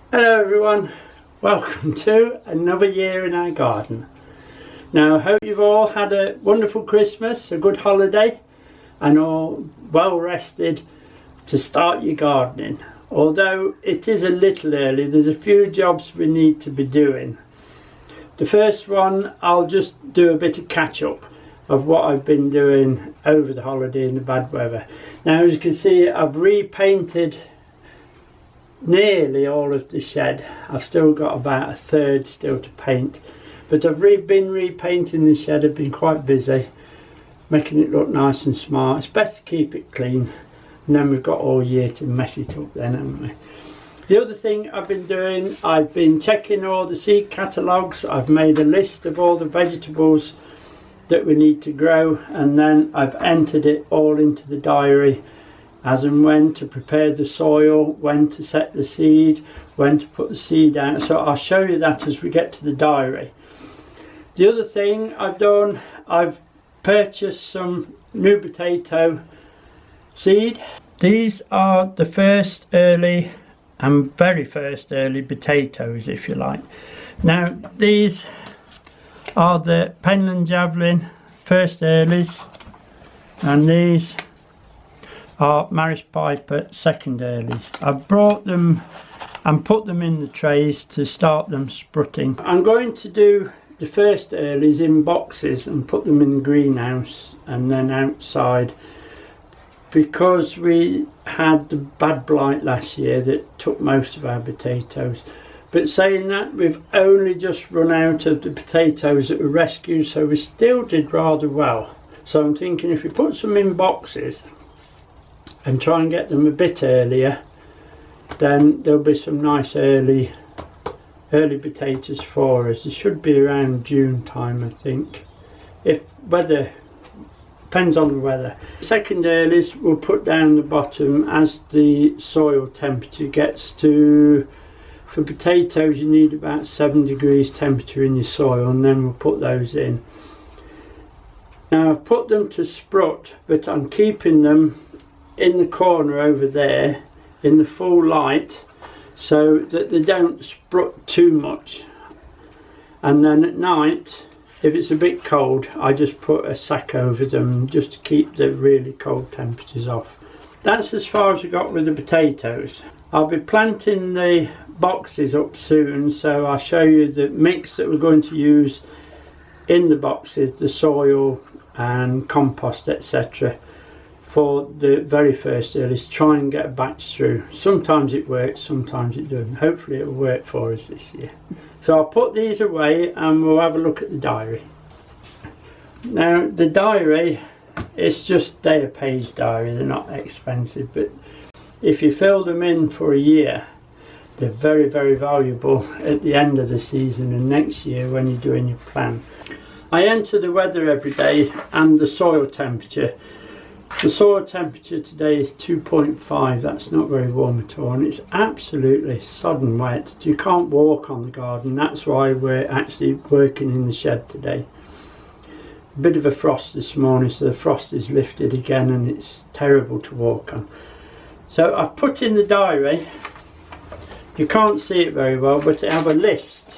Hello everyone, welcome to another year in our garden. Now I hope you've all had a wonderful Christmas, a good holiday and all well rested to start your gardening. Although it is a little early, there's a few jobs we need to be doing. The first one, I'll just do a bit of catch up of what I've been doing over the holiday in the bad weather. Now as you can see, I've repainted nearly all of the shed. I've still got about a third still to paint, but I've been repainting the shed. I've been quite busy making it look nice and smart. It's best to keep it clean, and then we've got all year to mess it up then, haven't we? The other thing I've been doing, I've been checking all the seed catalogues. I've made a list of all the vegetables that we need to grow, and then I've entered it all into the diary as and when to prepare the soil, when to set the seed, when to put the seed out. So I'll show you that as we get to the diary. The other thing I've done, I've purchased some new potato seed. These are the first early and very first early potatoes, if you like. Now these are the Penland Javelin first earlies, and these are Marish Piper second earlies. I've brought them and put them in the trays to start them sprutting. I'm going to do the first earlies in boxes and put them in the greenhouse and then outside, because we had the bad blight last year that took most of our potatoes. But saying that, we've only just run out of the potatoes that were rescued, so we still did rather well. So I'm thinking if we put some in boxes and try and get them a bit earlier, then there'll be some nice early potatoes for us. It should be around June time, I think, if weather depends on the weather. Second earlies we'll put down the bottom as the soil temperature gets to, for potatoes you need about 7 degrees temperature in your soil, and then we'll put those in. Now I've put them to sprut, but I'm keeping them in the corner over there in the full light so that they don't sprut too much. And then at night, if it's a bit cold, I just put a sack over them just to keep the really cold temperatures off. That's as far as I got with the potatoes. I'll be planting the boxes up soon, so I'll show you the mix that we're going to use in the boxes, the soil and compost, etc. for the very first earlies. Try and get a batch through. Sometimes it works, sometimes it doesn't. Hopefully it'll work for us this year. So I'll put these away and we'll have a look at the diary. Now the diary, it's just day of page diary. They're not expensive, but if you fill them in for a year, they're very, very valuable at the end of the season and next year when you're doing your plan. I enter the weather every day and the soil temperature. The soil temperature today is 2.5, that's not very warm at all, and it's absolutely sodden wet. You can't walk on the garden, that's why we're actually working in the shed today. A bit of a frost this morning, so the frost is lifted again and it's terrible to walk on. So I've put in the diary, you can't see it very well, but I have a list.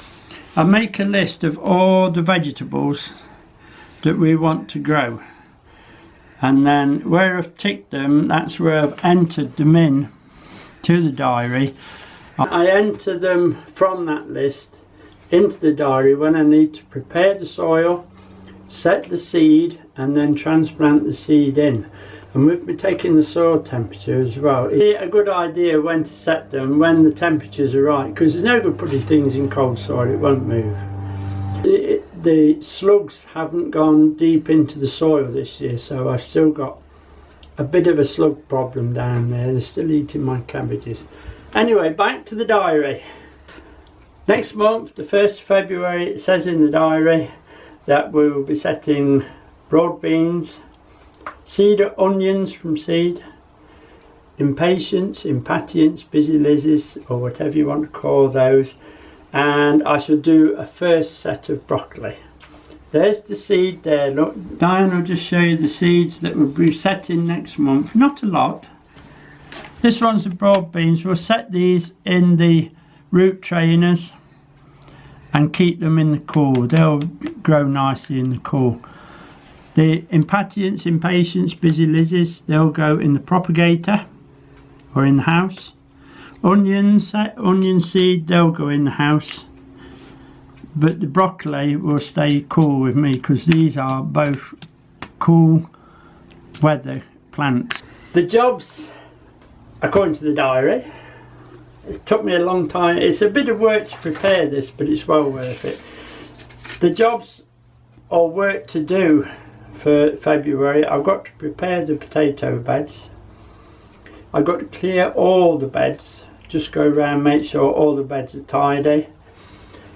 I make a list of all the vegetables that we want to grow. And then where I've ticked them, that's where I've entered them in to the diary. I enter them from that list into the diary when I need to prepare the soil, set the seed, and then transplant the seed in. And with me taking the soil temperature as well, it's a good idea when to set them when the temperatures are right, because there's no good putting things in cold soil, it won't move. The slugs haven't gone deep into the soil this year, so I've still got a bit of a slug problem down there. They're still eating my cabbages. Anyway, back to the diary. Next month, the 1st of February, it says in the diary that we will be setting broad beans, cedar onions from seed, impatiens, busy lizzies, or whatever you want to call those, and I shall do a first set of broccoli. There's the seed there, look. Diane will just show you the seeds that will be set in next month. Not a lot. This one's the broad beans. We'll set these in the root trainers and keep them in the cool. They'll grow nicely in the cool. The impatiens, impatiens, busy lizzies, they'll go in the propagator or in the house. Onions, onion seed, they'll go in the house. But the broccoli will stay cool with me because these are both cool weather plants. The jobs, according to the diary, it took me a long time. It's a bit of work to prepare this, but it's well worth it. The jobs or work to do for February, I've got to prepare the potato beds. I've got to clear all the beds, just go around, make sure all the beds are tidy.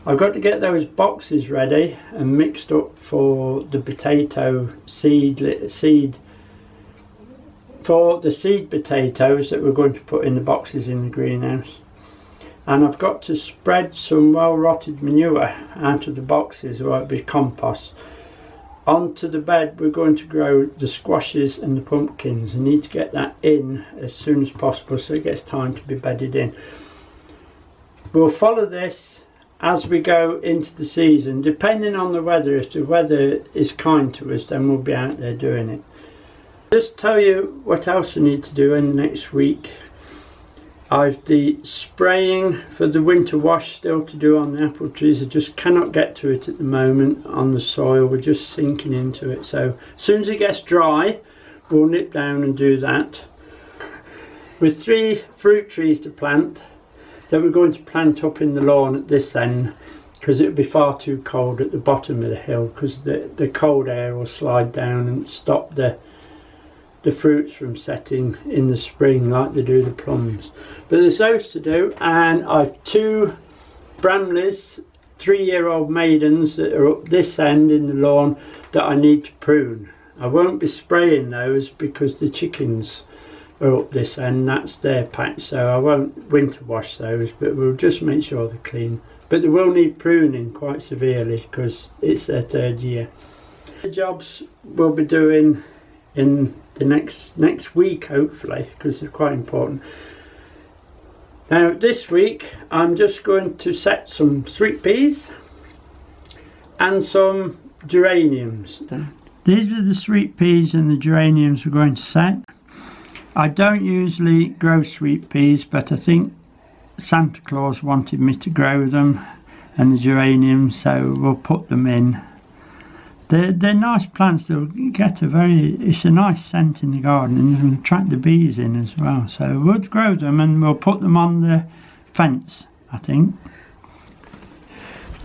I've got to get those boxes ready and mixed up for the potato seed for the seed potatoes that we're going to put in the boxes in the greenhouse. And I've got to spread some well rotted manure out of the boxes, or it'll be compost. Onto the bed we're going to grow the squashes and the pumpkins. I need to get that in as soon as possible so it gets time to be bedded in. We'll follow this as we go into the season, depending on the weather. If the weather is kind to us, then we'll be out there doing it. Just tell you what else I need to do in the next week. I've the spraying for the winter wash still to do on the apple trees. I just cannot get to it at the moment on the soil. We're just sinking into it. So as soon as it gets dry, we'll nip down and do that. With 3 fruit trees to plant that we're going to plant up in the lawn at this end, because it would be far too cold at the bottom of the hill, because the cold air will slide down and stop the fruits from setting in the spring like they do the plums. But there's those to do, and I've 2 Bramleys, 3-year-old maidens that are up this end in the lawn that I need to prune. I won't be spraying those because the chickens are up this end, that's their patch, so I won't winter wash those, but we'll just make sure they're clean. But they will need pruning quite severely because it's their 3rd year. The jobs we'll be doing in the next week, hopefully, because they're quite important. Now this week I'm just going to set some sweet peas and some geraniums. These are the sweet peas and the geraniums we're going to set. I don't usually grow sweet peas, but I think Santa Claus wanted me to grow them, and the geraniums, so we'll put them in. They're nice plants. They'll get it's a nice scent in the garden, and it'll attract the bees in as well. So we'll grow them and we'll put them on the fence, I think.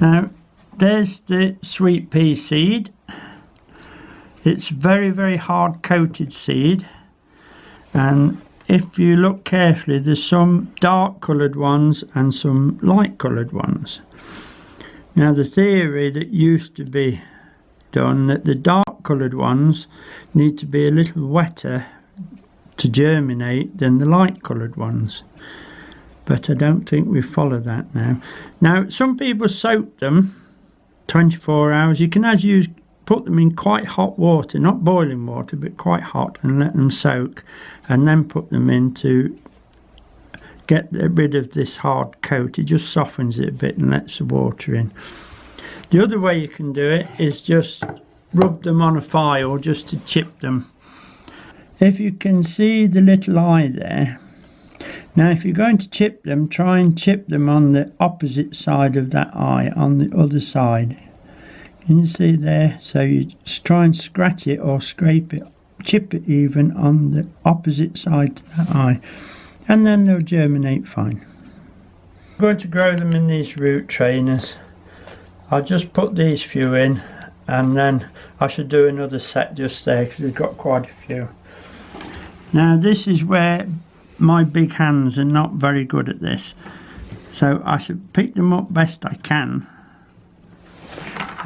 Now there's the sweet pea seed. It's very, very hard coated seed, and if you look carefully, there's some dark coloured ones and some light coloured ones. Now the theory that used to be done that the dark coloured ones need to be a little wetter to germinate than the light coloured ones, but I don't think we follow that now. Now some people soak them 24 hours. You can put them in quite hot water, not boiling water but quite hot, and let them soak, and then put them in to get rid of this hard coat. It just softens it a bit and lets the water in. The other way you can do it is just rub them on a file just to chip them. If you can see the little eye there, now if you're going to chip them, try and chip them on the opposite side of that eye, on the other side. Can you see there? So you just try and scratch it or scrape it, chip it even on the opposite side to that eye, and then they'll germinate fine. I'm going to grow them in these root trainers. I'll just put these few in, and then I should do another set just there because we've got quite a few. Now this is where my big hands are not very good at this, so I should pick them up best I can,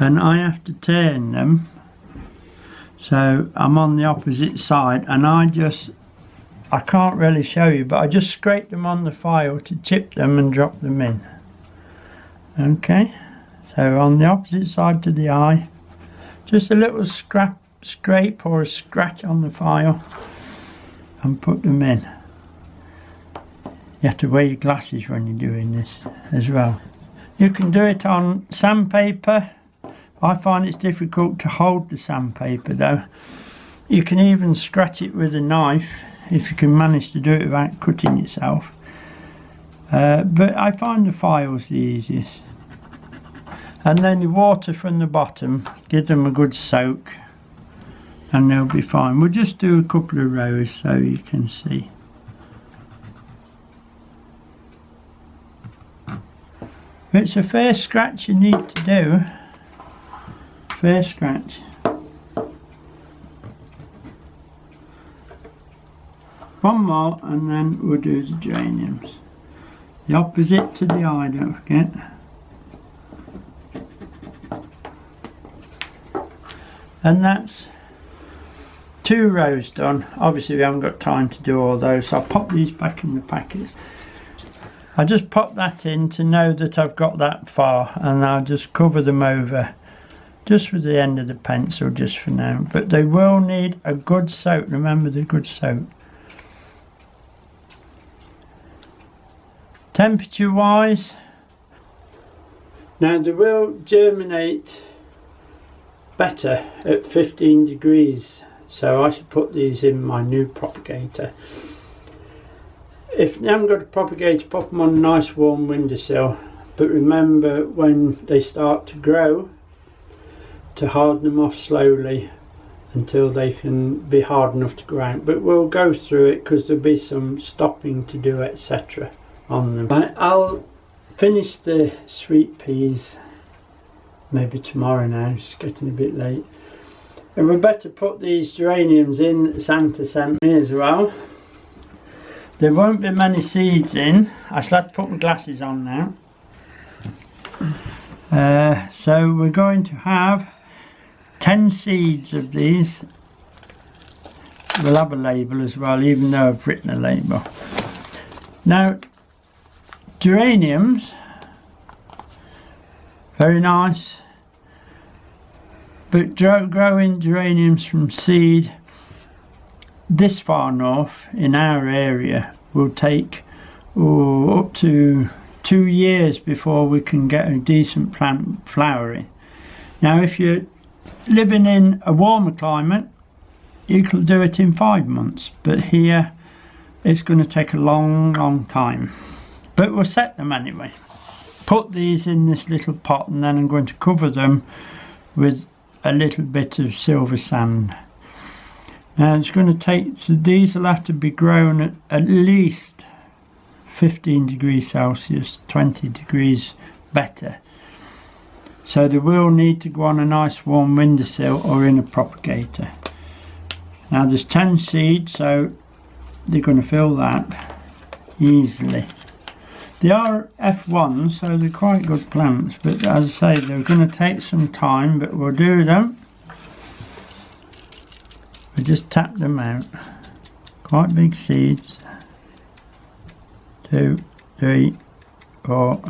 and I have to turn them so I'm on the opposite side, and I can't really show you, but I just scrape them on the file to chip them and drop them in. Okay. So on the opposite side to the eye, just a little scrape or a scratch on the file and put them in. You have to wear your glasses when you're doing this as well. You can do it on sandpaper. I find it's difficult to hold the sandpaper though. You can even scratch it with a knife if you can manage to do it without cutting yourself. But I find the files the easiest. And then the water from the bottom, give them a good soak and they'll be fine. We'll just do a couple of rows so you can see. It's a fair scratch you need to do. Fair scratch. One more and then we'll do the geraniums. The opposite to the eye, don't forget. And that's 2 rows done. Obviously we haven't got time to do all those, so I'll pop these back in the packets. I just pop that in to know that I've got that far, and I'll just cover them over just with the end of the pencil just for now. But they will need a good soak, remember the good soak. Temperature wise, now they will germinate better at 15 degrees, so I should put these in my new propagator. If you haven't got a propagator, pop them on a nice warm windowsill, but remember when they start to grow to harden them off slowly until they can be hard enough to grow out. But we'll go through it because there'll be some stopping to do, etc. on them. I'll finish the sweet peas maybe tomorrow now, it's getting a bit late. And we better put these geraniums in that Santa sent me as well. There won't be many seeds in. I shall have to put my glasses on now. So we're going to have 10 seeds of these. We'll have a label as well, even though I've written a label. Now, geraniums, very nice, but growing geraniums from seed this far north in our area will take up to 2 years before we can get a decent plant flowering. Now if you're living in a warmer climate you can do it in 5 months, but here it's going to take a long time. But we'll set them anyway. Put these in this little pot and then I'm going to cover them with a little bit of silver sand. Now it's going to take, so these will have to be grown at least 15 degrees Celsius, 20 degrees better. So they will need to go on a nice warm windowsill or in a propagator. Now there's 10 seeds, so they're going to fill that easily. They are F1, so they're quite good plants, but as I say, they're going to take some time, but we'll do them. We just tap them out. Quite big seeds. 2, 3, 4,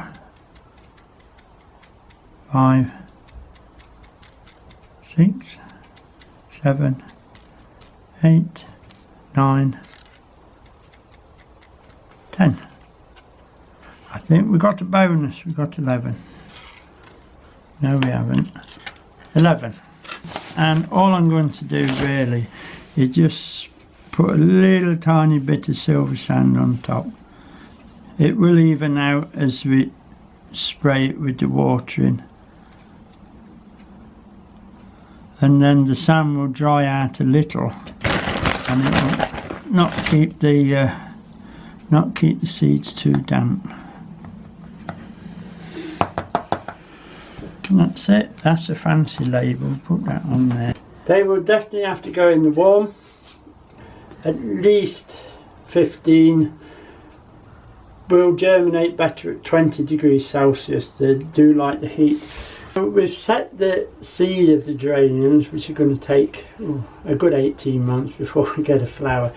5, 6, 7, 8, 9, 10. I think we got a bonus, we got 11. No we haven't. 11. And all I'm going to do really is just put a little tiny bit of silver sand on top. It will even out as we spray it with the water in. And then the sand will dry out a little and it will not keep the seeds too damp. And that's it, that's a fancy label, put that on there. They will definitely have to go in the warm, at least 15. Will germinate better at 20 degrees Celsius, they do like the heat. So we've set the seed of the geraniums, which are going to take a good 18 months before we get a flower.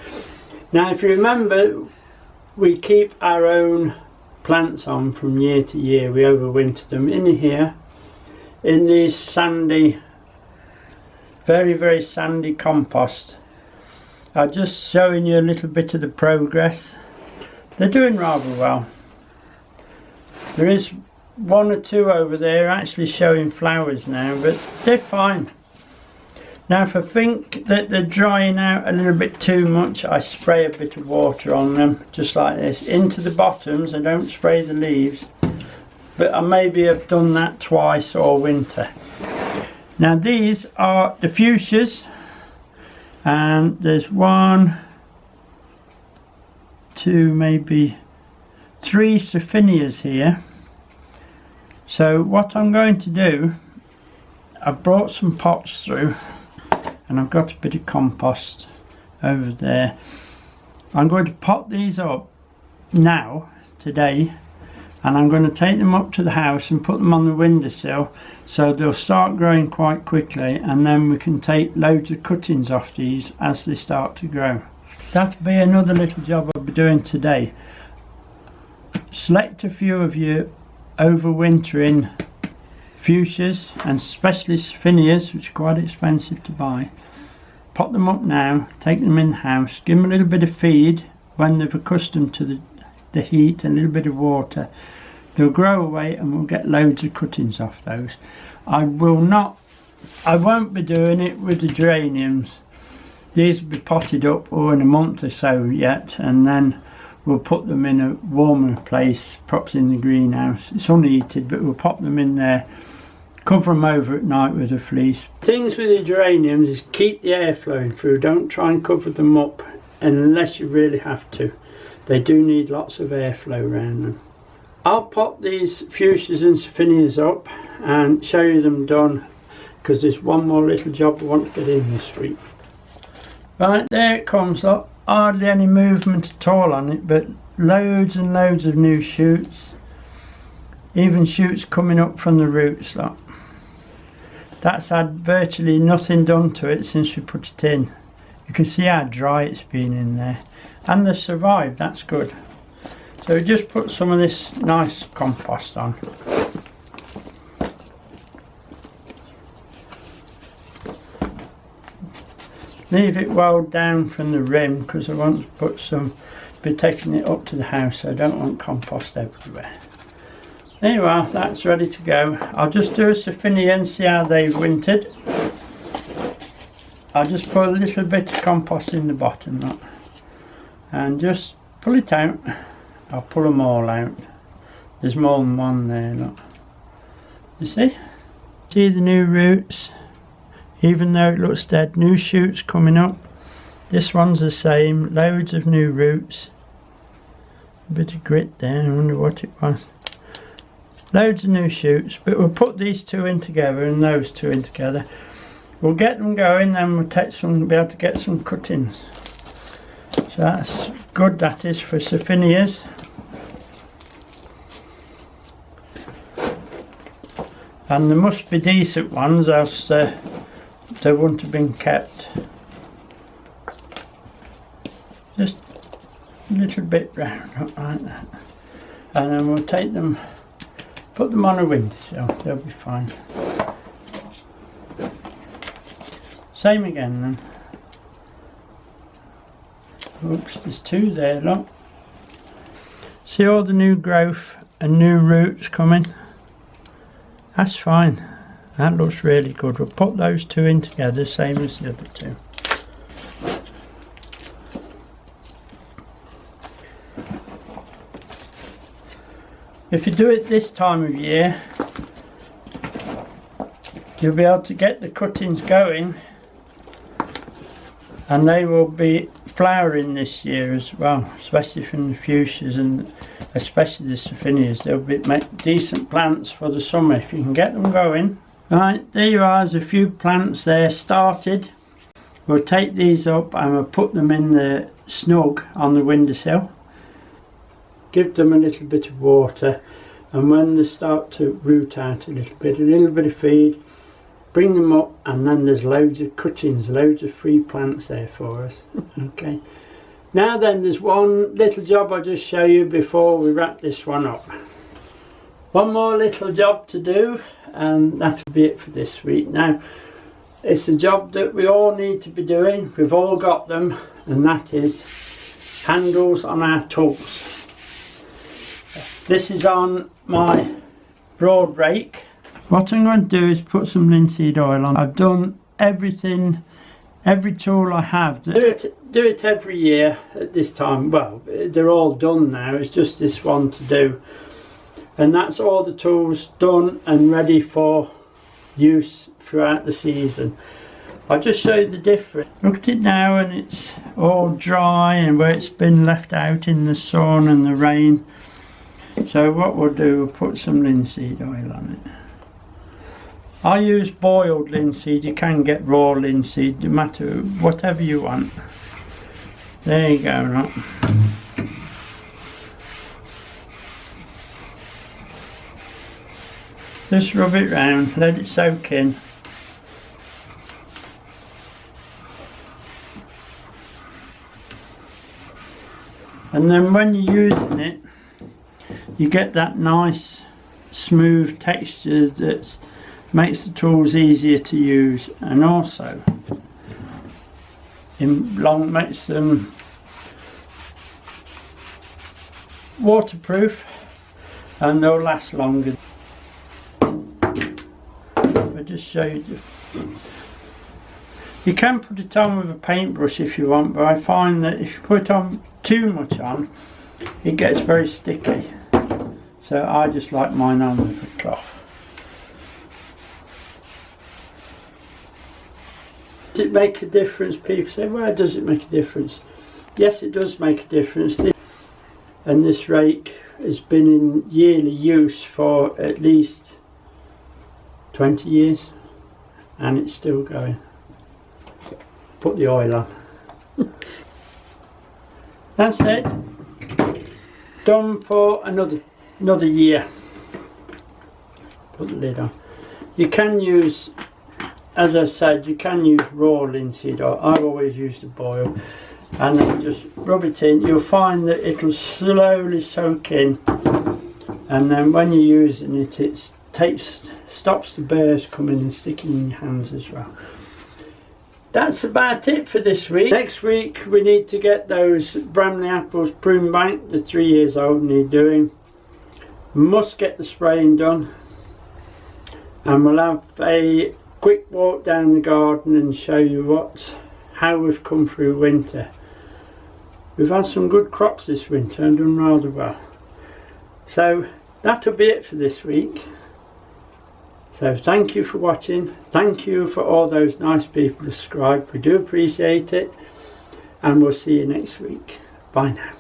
Now if you remember, we keep our own plants on from year to year, we overwinter them in here. In these sandy, very sandy compost. I'm just showing you a little bit of the progress. They're doing rather well. There is one or two over there actually showing flowers now, but they're fine. Now if I think that they're drying out a little bit too much, I spray a bit of water on them, just like this, into the bottoms. I don't spray the leaves, but I maybe have done that twice all winter. Now these are the fuchsias, and there's 1, 2, maybe 3 surfinias here. So what I'm going to do, I've brought some pots through, and I've got a bit of compost over there. I'm going to pot these up now, today, and I'm going to take them up to the house and put them on the windowsill, so they'll start growing quite quickly, and then we can take loads of cuttings off these as they start to grow. That'll be another little job I'll be doing today. Select a few of your overwintering fuchsias, and especially surfinias, which are quite expensive to buy. Pot them up now, take them in the house, give them a little bit of feed when they've accustomed to the heat, and a little bit of water. They'll grow away and we'll get loads of cuttings off those. I won't be doing it with the geraniums. These will be potted up in a month or so yet, and then we'll put them in a warmer place, perhaps in the greenhouse. It's unheated, but we'll pop them in there, cover them over at night with a fleece. Things with the geraniums is keep the air flowing through. Don't try and cover them up unless you really have to. They do need lots of airflow around them. I'll pop these fuchsias and surfinias up and show you them done, because there's one more little job I want to get in this week. Right, there it comes. Look, hardly any movement at all on it, but loads and loads of new shoots. Even shoots coming up from the roots. Look, that's had virtually nothing done to it since we put it in. You can see how dry it's been in there, and they've survived. That's good. So we just put some of this nice compost on. Leave it well down from the rim, because I want to put be taking it up to the house, so I don't want compost everywhere. There you are, that's ready to go. I'll just do a surfinia and see how they've wintered. I'll just put a little bit of compost in the bottom, look, and just pull it out. I'll pull them all out. There's more than one there, look. You see? See the new roots? Even though it looks dead, new shoots coming up. This one's the same, loads of new roots. A bit of grit there, I wonder what it was. Loads of new shoots, but we'll put these two in together and those two in together. We'll get them going, then we'll be able to get some cuttings. So that's good, that is, for surfinias. And there must be decent ones, else they wouldn't have been kept. Just a little bit round, like that. And then we'll take them, put them on a windowsill, they'll be fine. Same again then. Oops, there's two there, look. See all the new growth and new roots coming? That's fine. That looks really good. We'll put those two in together, same as the other two. If you do it this time of year, you'll be able to get the cuttings going, and they will be flowering this year as well, especially from the fuchsias and especially the surfinias. They'll make decent plants for the summer if you can get them going. Right, there you are, there's a few plants there started. We'll take these up and we'll put them in the snug on the windowsill. Give them a little bit of water, and when they start to root out a little bit of feed, bring them up, and then there's loads of cuttings, loads of free plants there for us. Okay. Now then, there's one little job I'll just show you before we wrap this one up. One more little job to do, and that'll be it for this week. Now, it's a job that we all need to be doing. We've all got them, and that is handles on our tools. This is on my broad rake. What I'm going to do is put some linseed oil on. I've done everything, every tool I have. Do it every year at this time. Well, they're all done now, it's just this one to do. And that's all the tools done and ready for use throughout the season. I'll just show you the difference. Look at it now, and it's all dry and where it's been left out in the sun and the rain. So what we'll do, we'll put some linseed oil on it. I use boiled linseed. You can get raw linseed, no matter whatever you want. There you go, right. Just rub it round, let it soak in. And then when you're using it, you get that nice smooth texture that makes the tools easier to use, and also makes them waterproof and they'll last longer. I'll just show you. You can put it on with a paintbrush if you want, but I find that if you put on too much on, it gets very sticky. So I just like mine on with a cloth. Does it make a difference? People say, well, does it make a difference? Yes, it does make a difference. And this rake has been in yearly use for at least 20 years and it's still going. Put the oil on. That's it. Done for another year. Put the lid on. You can use, as I said, you can use raw linseed oil. I've always used the boil, and then just rub it in. You'll find that it'll slowly soak in, and then when you're using it, it stops the burrs coming and sticking in your hands as well. That's about it for this week. Next week we need to get those Bramley apples prune banked. They're 3 years old, need doing. Must get the spraying done, and we'll have a quick walk down the garden and show you how we've come through winter. We've had some good crops this winter and done rather well. So that'll be it for this week. So thank you for watching. Thank you for all those nice people who subscribe. We do appreciate it, and we'll see you next week. Bye now.